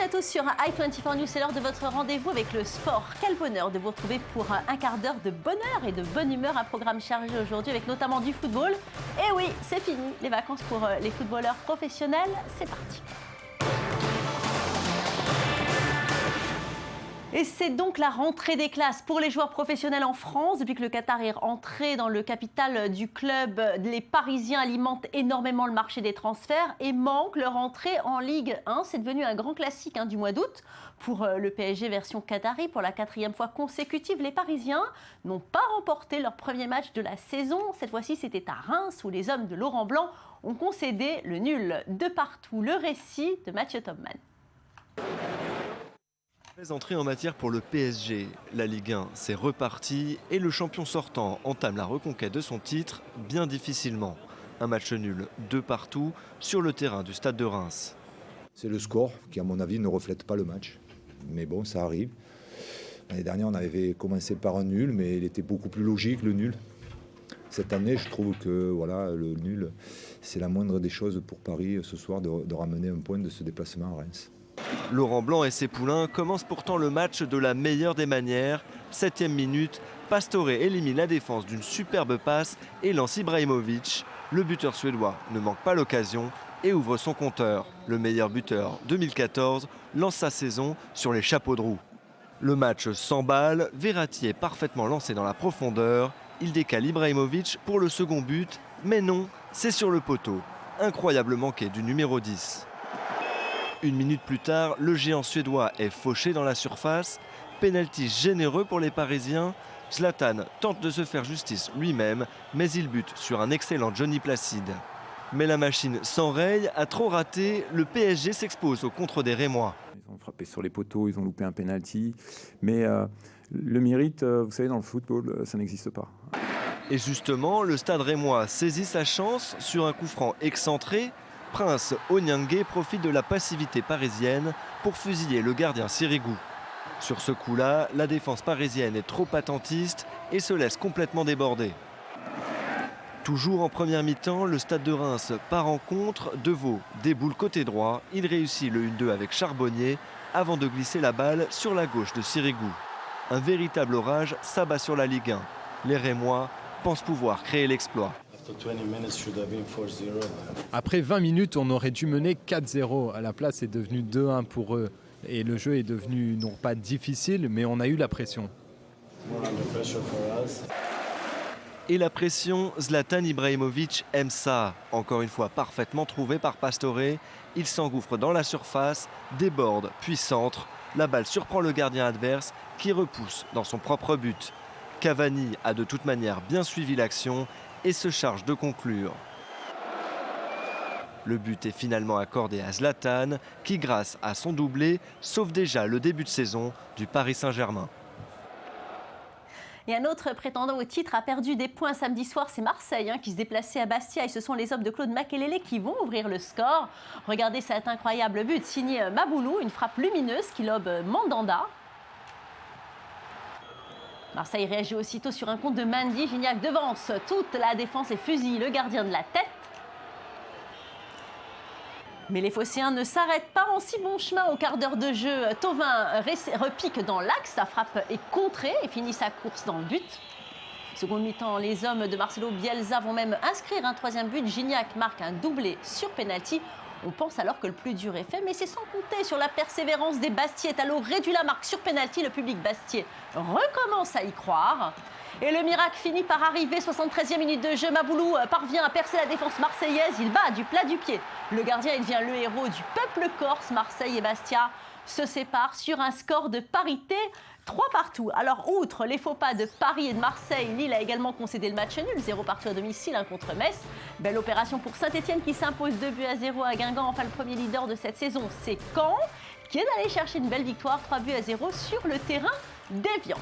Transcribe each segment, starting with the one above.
à tous sur i24 News, c'est l'heure de votre rendez-vous avec le sport. Quel bonheur de vous retrouver pour un quart d'heure de bonheur et de bonne humeur, un programme chargé aujourd'hui avec notamment du football. Et oui, c'est fini, les vacances pour les footballeurs professionnels, c'est parti. Et c'est donc la rentrée des classes pour les joueurs professionnels en France. Depuis que le Qatar est entré dans le capital du club, les Parisiens alimentent énormément le marché des transferts et manquent leur entrée en Ligue 1. C'est devenu un grand classique du mois d'août. Pour le PSG version Qatari, pour la 4e fois consécutive, les Parisiens n'ont pas remporté leur premier match de la saison. Cette fois-ci, c'était à Reims où les hommes de Laurent Blanc ont concédé le nul de partout. Le récit de Mathieu Topman. Entrée en matière pour le PSG. La Ligue 1, c'est reparti et le champion sortant entame la reconquête de son titre bien difficilement. Un match nul de partout sur le terrain du stade de Reims. C'est le score qui, à mon avis, ne reflète pas le match. Mais bon, ça arrive. L'année dernière, on avait commencé par un nul, mais il était beaucoup plus logique, le nul. Cette année, je trouve que voilà, le nul, c'est la moindre des choses pour Paris ce soir de ramener un point de ce déplacement à Reims. Laurent Blanc et ses poulains commencent pourtant le match de la meilleure des manières. 7e minute, Pastore élimine la défense d'une superbe passe et lance Ibrahimovic. Le buteur suédois ne manque pas l'occasion et ouvre son compteur. Le meilleur buteur 2014 lance sa saison sur les chapeaux de roue. Le match s'emballe, Verratti est parfaitement lancé dans la profondeur. Il décale Ibrahimovic pour le second but, mais non, c'est sur le poteau. Incroyable manqué du numéro 10. Une minute plus tard, le géant suédois est fauché dans la surface. Pénalty généreux pour les Parisiens. Zlatan tente de se faire justice lui-même, mais il bute sur un excellent Johnny Placide. Mais la machine s'enraye, a trop raté, le PSG s'expose au contre des Rémois. Ils ont frappé sur les poteaux, ils ont loupé un pénalty. Mais le mérite, vous savez, dans le football, ça n'existe pas. Et justement, le stade rémois saisit sa chance sur un coup franc excentré. Prince Onyangé profite de la passivité parisienne pour fusiller le gardien Sirigu. Sur ce coup-là, la défense parisienne est trop attentiste et se laisse complètement déborder. Toujours en première mi-temps, le stade de Reims part en contre. Deveau déboule côté droit. Il réussit le 1-2 avec Charbonnier avant de glisser la balle sur la gauche de Sirigu. Un véritable orage s'abat sur la Ligue 1. Les Rémois pensent pouvoir créer l'exploit. Après 20 minutes, on aurait dû mener 4-0. À la place, c'est devenu 2-1 pour eux. Et le jeu est devenu non pas difficile, mais on a eu la pression. Et la pression, Zlatan Ibrahimovic aime ça. Encore une fois parfaitement trouvé par Pastore. Il s'engouffre dans la surface, déborde, puis centre. La balle surprend le gardien adverse qui repousse dans son propre but. Cavani a de toute manière bien suivi l'action et se charge de conclure. Le but est finalement accordé à Zlatan, qui grâce à son doublé, sauve déjà le début de saison du Paris Saint-Germain. Et un autre prétendant au titre a perdu des points samedi soir, c'est Marseille qui se déplaçait à Bastia et ce sont les hommes de Claude Makélélé qui vont ouvrir le score. Regardez cet incroyable but signé Maboulou, une frappe lumineuse qui lobe Mandanda. Marseille réagit aussitôt sur un compte de Mendy. Gignac devance toute la défense et fusille le gardien de la tête. Mais les Phocéens ne s'arrêtent pas en si bon chemin au quart d'heure de jeu. Thauvin repique dans l'axe, sa frappe est contrée et finit sa course dans le but. Seconde mi-temps, les hommes de Marcelo Bielsa vont même inscrire un 3e but. Gignac marque un doublé sur pénalty. On pense alors que le plus dur est fait, mais c'est sans compter sur la persévérance des Bastiais. Talot réduit la marque sur pénalty. Le public bastiais recommence à y croire. Et le miracle finit par arriver. 73e minute de jeu. Maboulou parvient à percer la défense marseillaise. Il bat du plat du pied le gardien. Il devient le héros du peuple corse. Marseille et Bastia se séparent sur un score de parité 3-3. Alors, outre les faux pas de Paris et de Marseille, Lille a également concédé le match nul, 0-0 à domicile contre Metz. Belle opération pour Saint-Etienne qui s'impose 2-0 à Guingamp. Enfin, le premier leader de cette saison, c'est Caen, qui est allé chercher une belle victoire, 3-0 sur le terrain d'Évian.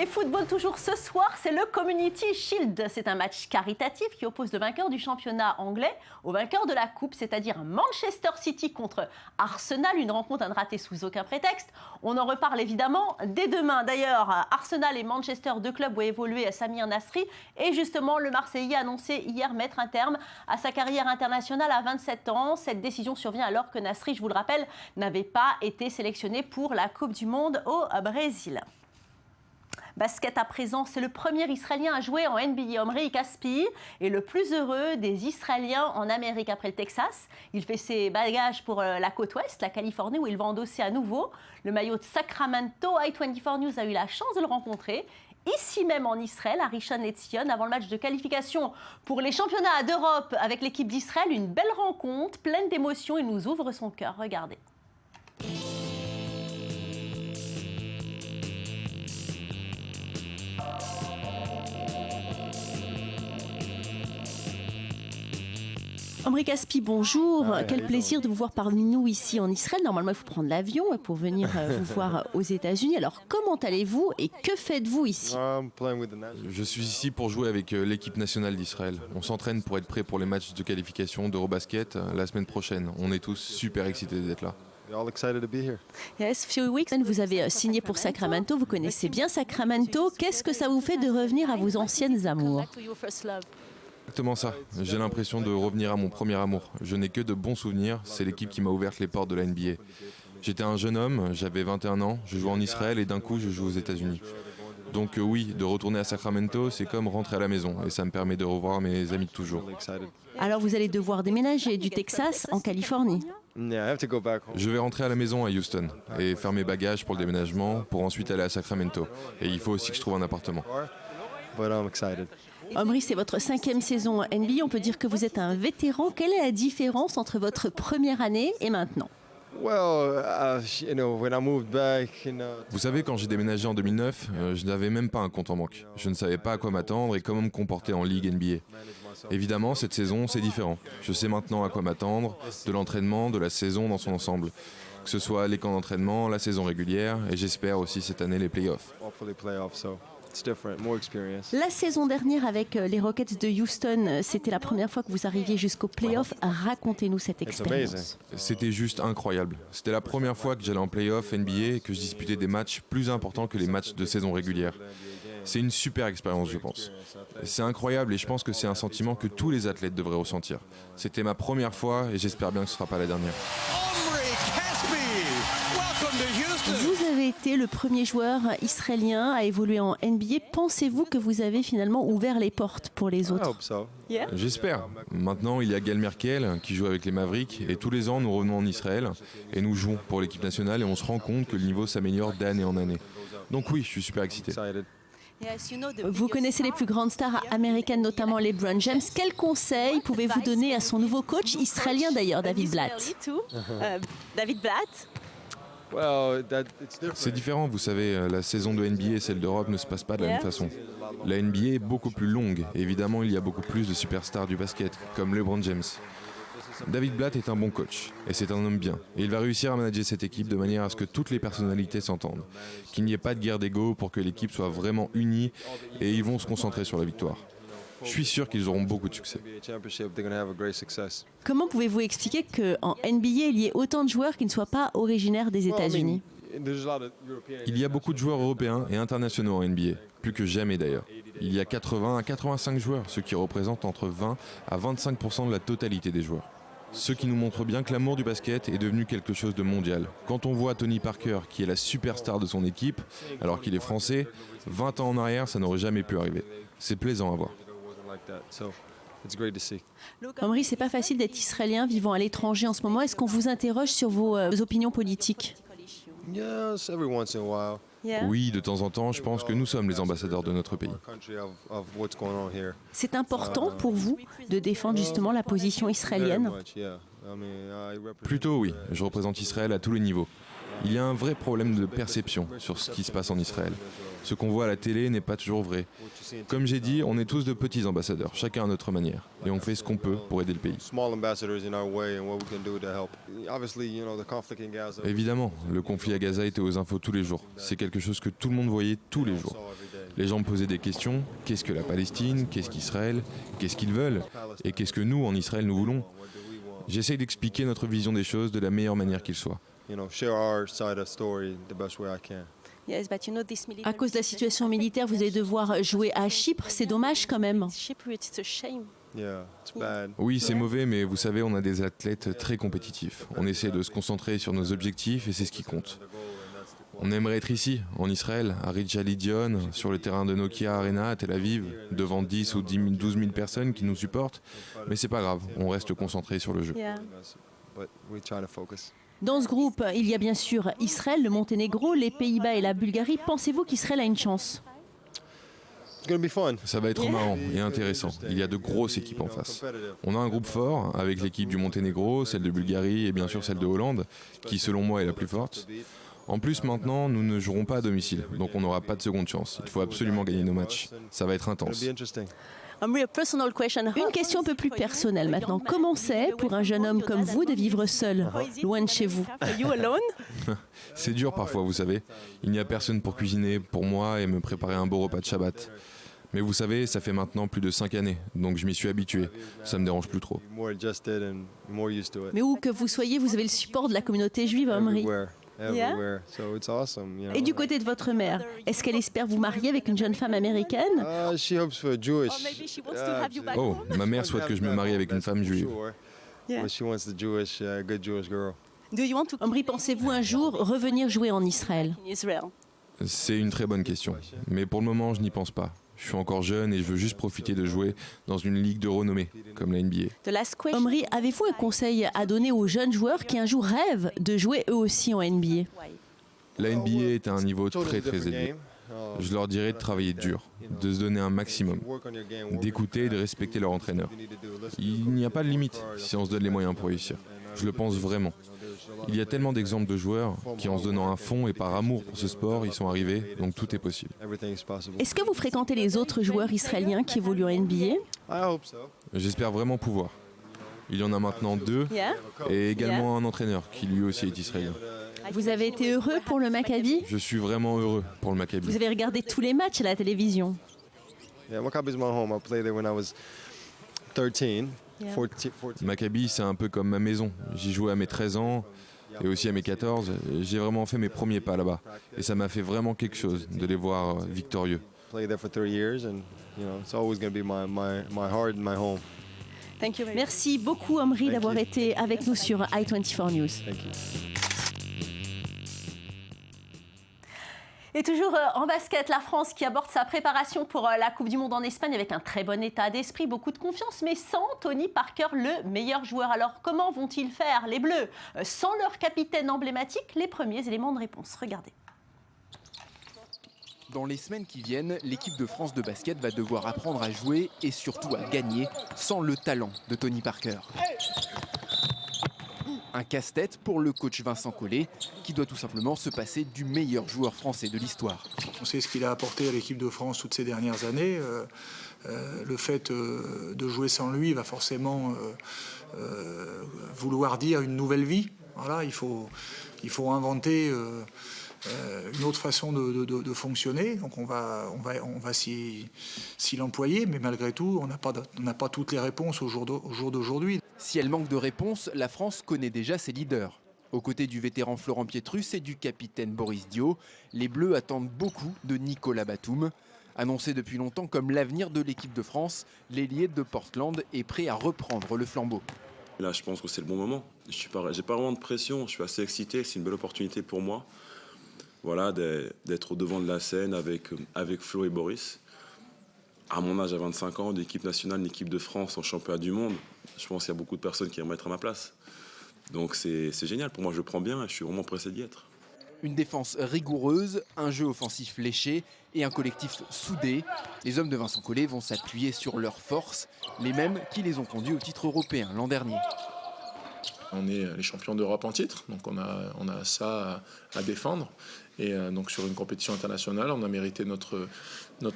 Et football toujours ce soir, c'est le Community Shield. C'est un match caritatif qui oppose le vainqueur du championnat anglais au vainqueur de la Coupe, c'est-à-dire Manchester City contre Arsenal. Une rencontre à ne rater sous aucun prétexte. On en reparle évidemment dès demain. D'ailleurs, Arsenal et Manchester, deux clubs où a évolué Samir Nasri. Et justement, le Marseillais a annoncé hier mettre un terme à sa carrière internationale à 27 ans. Cette décision survient alors que Nasri, je vous le rappelle, n'avait pas été sélectionné pour la Coupe du Monde au Brésil. Basket à présent, c'est le premier Israélien à jouer en NBA. Omri Caspi est le plus heureux des Israéliens en Amérique après le Texas. Il fait ses bagages pour la côte ouest, la Californie, où il va endosser à nouveau le maillot de Sacramento. i24 News a eu la chance de le rencontrer ici même en Israël, à Rishon LeZion, avant le match de qualification pour les championnats d'Europe avec l'équipe d'Israël. Une belle rencontre, pleine d'émotions. Il nous ouvre son cœur. Regardez. Omri Caspi, bonjour. Quel plaisir de vous voir parmi nous ici en Israël. Normalement, il faut prendre l'avion pour venir vous voir aux États-Unis. Alors, comment allez-vous et que faites-vous ici? Je suis ici pour jouer avec l'équipe nationale d'Israël. On s'entraîne pour être prêt pour les matchs de qualification d'Eurobasket la semaine prochaine. On est tous super excités d'être là. Vous avez signé pour Sacramento. Vous connaissez bien Sacramento. Qu'est-ce que ça vous fait de revenir à vos anciennes amours? Exactement ça. J'ai l'impression de revenir à mon premier amour. Je n'ai que de bons souvenirs. C'est l'équipe qui m'a ouvert les portes de la NBA. J'étais un jeune homme, j'avais 21 ans, je jouais en Israël et d'un coup je joue aux États-Unis. Donc oui, de retourner à Sacramento, c'est comme rentrer à la maison et ça me permet de revoir mes amis de toujours. Alors vous allez devoir déménager du Texas en Californie. Je vais rentrer à la maison à Houston et faire mes bagages pour le déménagement pour ensuite aller à Sacramento. Et il faut aussi que je trouve un appartement. Omri, c'est votre 5e saison NBA. On peut dire que vous êtes un vétéran. Quelle est la différence entre votre première année et maintenant? Vous savez, quand j'ai déménagé en 2009, je n'avais même pas un compte en banque. Je ne savais pas à quoi m'attendre et comment me comporter en Ligue NBA. Évidemment, cette saison, c'est différent. Je sais maintenant à quoi m'attendre, de l'entraînement, de la saison dans son ensemble. Que ce soit les camps d'entraînement, la saison régulière et j'espère aussi cette année les playoffs. La saison dernière avec les Rockets de Houston, c'était la première fois que vous arriviez jusqu'aux playoffs. Racontez-nous cette expérience. C'était juste incroyable. C'était la première fois que j'allais en playoff NBA et que je disputais des matchs plus importants que les matchs de saison régulière. C'est une super expérience, je pense. C'est incroyable et je pense que c'est un sentiment que tous les athlètes devraient ressentir. C'était ma première fois et j'espère bien que ce ne sera pas la dernière. Vous avez été le premier joueur israélien à évoluer en NBA. Pensez-vous que vous avez finalement ouvert les portes pour les autres? J'espère. Maintenant, il y a Gal Merkel qui joue avec les Mavericks et tous les ans, nous revenons en Israël et nous jouons pour l'équipe nationale et on se rend compte que le niveau s'améliore d'année en année. Donc oui, je suis super excité. Vous connaissez les plus grandes stars américaines, notamment LeBron James. Quels conseils pouvez-vous donner à son nouveau coach, israélien d'ailleurs, David Blatt? David Blatt? C'est différent, vous savez, la saison de NBA et celle d'Europe ne se passe pas de la même façon. La NBA est beaucoup plus longue, et évidemment il y a beaucoup plus de superstars du basket, comme LeBron James. David Blatt est un bon coach, et c'est un homme bien, et il va réussir à manager cette équipe de manière à ce que toutes les personnalités s'entendent, qu'il n'y ait pas de guerre d'ego pour que l'équipe soit vraiment unie, et ils vont se concentrer sur la victoire. Je suis sûr qu'ils auront beaucoup de succès. Comment pouvez-vous expliquer qu'en NBA, il y ait autant de joueurs qui ne soient pas originaires des États-Unis? Il y a beaucoup de joueurs européens et internationaux en NBA, plus que jamais d'ailleurs. Il y a 80 à 85 joueurs, ce qui représente entre 20 à 25% de la totalité des joueurs. Ce qui nous montre bien que l'amour du basket est devenu quelque chose de mondial. Quand on voit Tony Parker, qui est la superstar de son équipe, alors qu'il est français, 20 ans en arrière, ça n'aurait jamais pu arriver. C'est plaisant à voir. Omri, c'est pas facile d'être israélien vivant à l'étranger en ce moment. Est-ce qu'on vous interroge sur vos opinions politiques? Oui, de temps en temps, je pense que nous sommes les ambassadeurs de notre pays. C'est important pour vous de défendre justement la position israélienne? Plutôt oui, je représente Israël à tous les niveaux. Il y a un vrai problème de perception sur ce qui se passe en Israël. Ce qu'on voit à la télé n'est pas toujours vrai. Comme j'ai dit, on est tous de petits ambassadeurs, chacun à notre manière. Et on fait ce qu'on peut pour aider le pays. Évidemment, le conflit à Gaza était aux infos tous les jours. C'est quelque chose que tout le monde voyait tous les jours. Les gens me posaient des questions. Qu'est-ce que la Palestine? Qu'est-ce qu'Israël? Qu'est-ce qu'ils veulent? Et qu'est-ce que nous, en Israël, nous voulons? J'essaye d'expliquer notre vision des choses de la meilleure manière qu'il soit. À cause de la situation militaire, vous allez devoir jouer à Chypre. C'est dommage quand même. Oui, c'est mauvais, mais vous savez, on a des athlètes très compétitifs. On essaie de se concentrer sur nos objectifs et c'est ce qui compte. On aimerait être ici, en Israël, à Rija Lidion, sur le terrain de Nokia Arena à Tel Aviv, devant 10 ou 12 000 personnes qui nous supportent. Mais c'est pas grave, on reste concentré sur le jeu. Dans ce groupe, il y a bien sûr Israël, le Monténégro, les Pays-Bas et la Bulgarie. Pensez-vous qu'Israël a une chance? Ça va être marrant et intéressant. Il y a de grosses équipes en face. On a un groupe fort avec l'équipe du Monténégro, celle de Bulgarie et bien sûr celle de Hollande, qui selon moi est la plus forte. En plus, maintenant, nous ne jouerons pas à domicile, donc on n'aura pas de seconde chance. Il faut absolument gagner nos matchs. Ça va être intense. Une question un peu plus personnelle maintenant. Comment c'est pour un jeune homme comme vous de vivre seul, loin de chez vous? C'est dur parfois, vous savez. Il n'y a personne pour cuisiner pour moi et me préparer un beau repas de Shabbat. Mais vous savez, ça fait maintenant plus de 5 années, donc je m'y suis habitué. Ça me dérange plus trop. Mais où que vous soyez, vous avez le support de la communauté juive, Omri. Et du côté de votre mère, est-ce qu'elle espère vous marier avec une jeune femme américaine? Oh, ma mère souhaite que je me marie avec une femme juive. Omri, pensez-vous un jour revenir jouer en Israël? C'est une très bonne question. Mais pour le moment, je n'y pense pas. Je suis encore jeune et je veux juste profiter de jouer dans une ligue de renommée, comme la NBA. Omri, avez-vous un conseil à donner aux jeunes joueurs qui un jour rêvent de jouer eux aussi en NBA? La NBA est à un niveau très très élevé. Je leur dirais de travailler dur, de se donner un maximum, d'écouter et de respecter leur entraîneur. Il n'y a pas de limite si on se donne les moyens pour réussir. Je le pense vraiment. Il y a tellement d'exemples de joueurs qui, en se donnant un fond et par amour pour ce sport, y sont arrivés, donc tout est possible. Est-ce que vous fréquentez les autres joueurs israéliens qui évoluent en NBA? J'espère vraiment pouvoir. Il y en a maintenant 2 et également un entraîneur qui lui aussi est israélien. Vous avez été heureux pour le Maccabi? Je suis vraiment heureux pour le Maccabi. Vous avez regardé tous les matchs à la télévision? Maccabi, c'est un peu comme ma maison. J'y jouais à mes 13 ans et aussi à mes 14. J'ai vraiment fait mes premiers pas là-bas. Et ça m'a fait vraiment quelque chose de les voir victorieux. Merci beaucoup, Omri, d'avoir été avec nous sur i24 News. Et toujours en basket, la France qui aborde sa préparation pour la Coupe du Monde en Espagne avec un très bon état d'esprit, beaucoup de confiance, mais sans Tony Parker, le meilleur joueur. Alors comment vont-ils faire, les Bleus, sans leur capitaine emblématique? Les premiers éléments de réponse, regardez. Dans les semaines qui viennent, l'équipe de France de basket va devoir apprendre à jouer et surtout à gagner sans le talent de Tony Parker. Un casse-tête pour le coach Vincent Collet, qui doit tout simplement se passer du meilleur joueur français de l'histoire. On sait ce qu'il a apporté à l'équipe de France toutes ces dernières années. Le fait de jouer sans lui va forcément vouloir dire une nouvelle vie. Voilà, il faut inventer une autre façon de fonctionner. Donc on va s'y l'employer, mais malgré tout, on n'a pas toutes les réponses au jour d'aujourd'hui. Si elle manque de réponses, la France connaît déjà ses leaders. Aux côtés du vétéran Florent Pietrus et du capitaine Boris Dio, les Bleus attendent beaucoup de Nicolas Batum. Annoncé depuis longtemps comme l'avenir de l'équipe de France, l'ailier de Portland est prêt à reprendre le flambeau. Là, je pense que c'est le bon moment. J'ai pas vraiment de pression, je suis assez excité, c'est une belle opportunité pour moi. Voilà, d'être au devant de la scène avec Flo et Boris. À mon âge, à 25 ans, d'équipe nationale, l'équipe de France en championnat du monde, je pense qu'il y a beaucoup de personnes qui aimeraient être à ma place. Donc c'est génial, pour moi je le prends bien et je suis vraiment pressé d'y être. Une défense rigoureuse, un jeu offensif léché et un collectif soudé. Les hommes de Vincent Collet vont s'appuyer sur leurs forces, les mêmes qui les ont conduits au titre européen l'an dernier. On est les champions d'Europe en titre, donc on a ça à défendre. Et donc sur une compétition internationale, on a mérité notre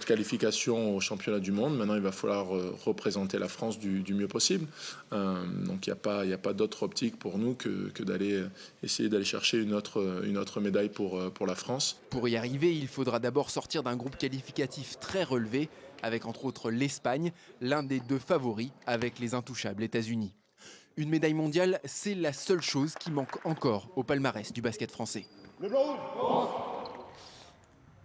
qualification au championnat du monde. Maintenant, il va falloir représenter la France du mieux possible. Donc il n'y a pas d'autre optique pour nous que d'aller essayer d'aller chercher une autre médaille pour la France. Pour y arriver, il faudra d'abord sortir d'un groupe qualificatif très relevé, avec entre autres l'Espagne, l'un des 2 favoris avec les intouchables États-Unis. Une médaille mondiale, c'est la seule chose qui manque encore au palmarès du basket français.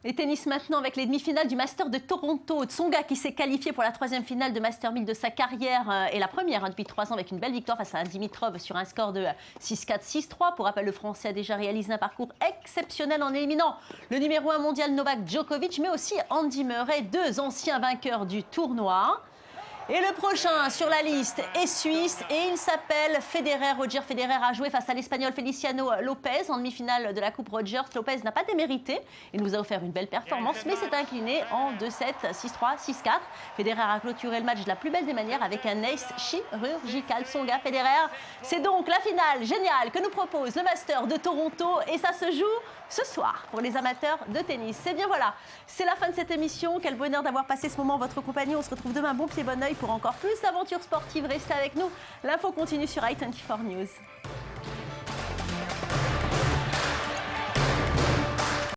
Et tennis maintenant avec les demi-finales du Master de Toronto. Tsonga qui s'est qualifié pour la 3e finale de Master 1000 de sa carrière et la première depuis 3 ans avec une belle victoire face à Dimitrov sur un score de 6-4, 6-3. Pour rappel, le Français a déjà réalisé un parcours exceptionnel en éliminant le numéro 1 mondial Novak Djokovic, mais aussi Andy Murray, 2 anciens vainqueurs du tournoi. Et le prochain sur la liste est suisse et il s'appelle Federer. Roger Federer a joué face à l'Espagnol Feliciano Lopez en demi-finale de la Coupe Rogers. Lopez n'a pas démérité. Il nous a offert une belle performance, mais s'est incliné en 2-7, 6-3, 6-4. Federer a clôturé le match de la plus belle des manières avec un ace chirurgical. Tsonga Federer, c'est donc la finale géniale que nous propose le Master de Toronto et ça se joue ce soir pour les amateurs de tennis. C'est bien voilà, c'est la fin de cette émission. Quel bonheur d'avoir passé ce moment en votre compagnie. On se retrouve demain bon pied bon oeil pour encore plus d'aventures sportives. Restez avec nous. L'info continue sur i24 News.